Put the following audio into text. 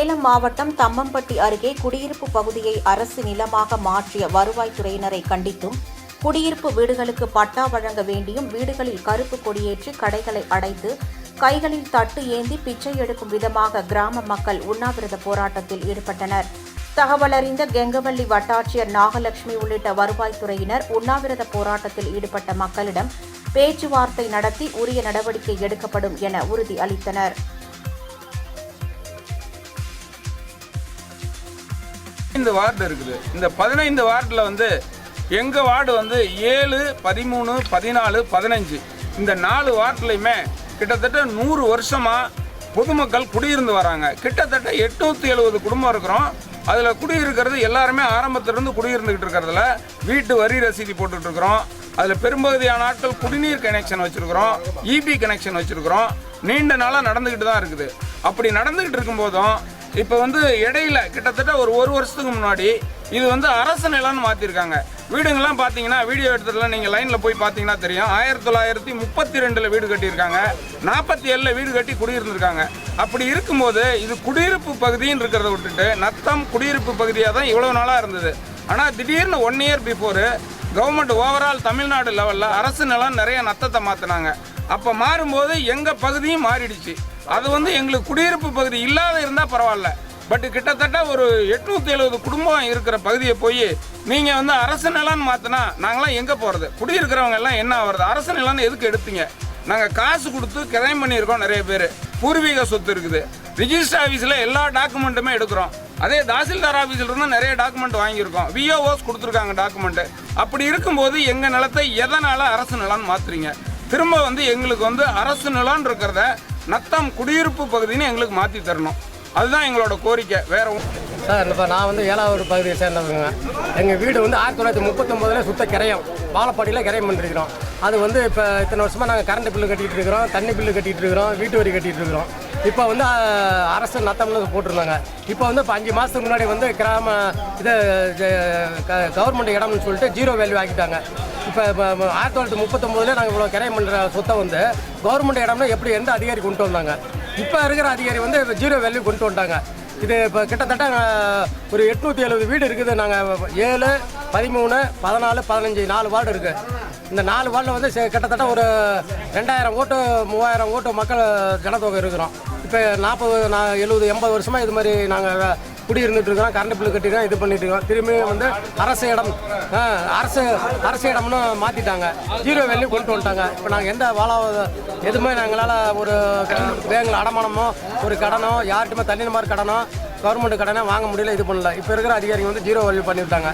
சேலம் மாவட்டம் தம்மம்பட்டி அருகே குடியிருப்பு பகுதியை அரசு நிலமாக மாற்றிய வருவாய்த்துறையினரை கண்டித்தும், குடியிருப்பு வீடுகளுக்கு பட்டா வழங்க வேண்டியும் வீடுகளில் கருப்பு கொடியேற்றி கடைகளை அடைத்து கைகளில் தட்டு ஏந்தி பிச்சை எடுக்கும் விதமாக கிராம மக்கள் உண்ணாவிரத போராட்டத்தில் ஈடுபட்டனர். தகவலறிந்த கெங்கவல்லி வட்டாட்சியர் நாகலட்சுமி உள்ளிட்ட வருவாய்த்துறையினர் உண்ணாவிரத போராட்டத்தில் ஈடுபட்ட மக்களிடம் பேச்சுவார்த்தை நடத்தி உரிய நடவடிக்கை எடுக்கப்படும் என உறுதி அளித்தனர். வார்டு இருக்குது. இந்த 15 வார்டில் எங்க வார்டு 7, 13, 14, 15 இந்த 4 வார்டுலையுமே கிட்டத்தட்ட 100 வருஷமா பொதுமக்கள் குடியிருந்து வராங்க. கிட்டத்தட்ட 870 குடும்பம் இருக்கிறோம். அதில் குடியிருக்கிறது எல்லாருமே ஆரம்பத்திலிருந்து குடியிருந்துகிட்டு இருக்கிறதுல வீட்டு வரி ரசீது போட்டுட்டு இருக்கிறோம். அதில் பெரும்பகுதியான ஆட்கள் குடிநீர் கனெக்ஷன் வச்சுருக்கிறோம், இபி கனெக்ஷன் வச்சுருக்கிறோம். நீண்ட நாளாக நடந்துக்கிட்டு தான் இருக்குது. அப்படி நடந்துக்கிட்டு இருக்கும்போதும் இப்போ இடையில கிட்டத்தட்ட ஒரு வருஷத்துக்கு முன்னாடி இது அரசு நிலம்னு மாற்றிருக்காங்க. வீடுங்கள்லாம் பார்த்தீங்கன்னா வீடியோ எடுத்துடலாம், நீங்கள் லைனில் போய் பார்த்தீங்கன்னா தெரியும். 1932 வீடு கட்டியிருக்காங்க, 47 வீடு கட்டி குடியிருந்திருக்காங்க. அப்படி இருக்கும்போது இது குடியிருப்பு பகுதின்னு இருக்கிறத விட்டுட்டு நத்தம் குடியிருப்பு பகுதியாக தான் இவ்வளோ நாளாக இருந்தது. ஆனால் திடீர்னு 1 year before government overall Tamil Nadu லெவலில் அரசு நிலம் நிறைய நத்தத்தை மாற்றினாங்க. அப்போ மாறும்போது எங்கள் பகுதியும் மாறிடுச்சு. அது எங்களுக்கு குடியிருப்பு பகுதி இல்லாத இருந்தால் பரவாயில்ல, பட் கிட்டத்தட்ட ஒரு 870 குடும்பம் இருக்கிற பகுதியை போய் நீங்கள் அரசு நிலம்னு மாற்றினா நாங்களாம் எங்கே போகிறது? குடியிருக்கிறவங்க எல்லாம் என்ன ஆகிறது? அரசு நிலம்னு எதுக்கு எடுத்தீங்க? நாங்கள் காசு கொடுத்து கிரைம் பண்ணியிருக்கோம். நிறைய பேர் பூர்வீக சொத்து இருக்குது. ரிஜிஸ்டர் ஆஃபீஸில் எல்லா டாக்குமெண்ட்டுமே எடுக்கிறோம். அதே தாசில்தார் ஆஃபீஸில் இருந்தால் நிறைய டாக்குமெண்ட் வாங்கியிருக்கோம். விஓஓஸ் கொடுத்துருக்காங்க டாக்குமெண்ட்டு. அப்படி இருக்கும்போது எங்கள் நிலத்தை எதனால் அரசு நிலம்னு மாற்றுறீங்க? திரும்ப எங்களுக்கு அரசு நிலம்னு இருக்கிறத நத்தம் குடியிருப்பு பகுதின்னு எங்களுக்கு மாற்றி தரணும். அதுதான் எங்களோட கோரிக்கை. வேற சார், இப்போ நான் 7வது பகுதியை சேர்ந்தவங்க. எங்கள் வீடு 1939 சுத்த கிரையம், பாலப்பாடியில் கிரையம் பண்ணிருக்கிறோம். அது இப்போ இத்தனை வருஷமாக நாங்கள் கரண்ட் பில்லு கட்டிகிட்டு இருக்கிறோம், தண்ணி பில்லு கட்டிகிட்டு இருக்கிறோம், வீட்டு வரி கட்டிகிட்டு இருக்கிறோம். இப்போ அரசு நத்தம்னு போட்டிருந்தாங்க. இப்போ இப்போ 5 மாதத்துக்கு முன்னாடி கிராம இதை கவர்மெண்ட் இடம்னு சொல்லிட்டு 0 வேல்யூ ஆக்கிட்டாங்க. இப்போ 1939 நாங்கள் இவ்வளோ கிரையம் பண்ணுற சொத்தை கவர்மெண்ட் இடம்னா எப்படி எந்த அதிகாரி கொண்டு வந்தாங்க? இப்போ இருக்கிற அதிகாரி 0 வேல்யூ கொண்டு வந்துட்டாங்க. இது இப்போ கிட்டத்தட்ட ஒரு 870 வீடு இருக்குது. நாங்கள் 7, 13, 14, 15 4 வார்டு இருக்குது. இந்த 4 வார்டில் கிட்டத்தட்ட ஒரு 2000 ஓட்டு 3000 ஓட்டு மக்கள் ஜனத்தொகை இருக்கிறோம். இப்போ 40, 70, 80 வருஷமாக இது மாதிரி நாங்கள் குடியிருந்துட்டு இருக்கிறோம். கரண்ட் பில்லு கட்டிருக்கோம், இது பண்ணிட்டு இருக்கோம். திரும்பி அரசு இடம் அரசு இடம்னு மாற்றிட்டாங்க. 0 வேல்யூ கொண்டு வந்துட்டாங்க. இப்போ நாங்கள் எந்த எதுவுமே நாங்களால் ஒரு பேங்கில் அடமானமோ ஒரு கடனோ யார்கிட்டயுமே தனிநபர் கடனோ கவர்மெண்ட் கடனோ வாங்க முடியல, இது பண்ணல. இப்போ இருக்கிற அதிகாரிங்க 0 வேல்யூ பண்ணிவிட்டாங்க.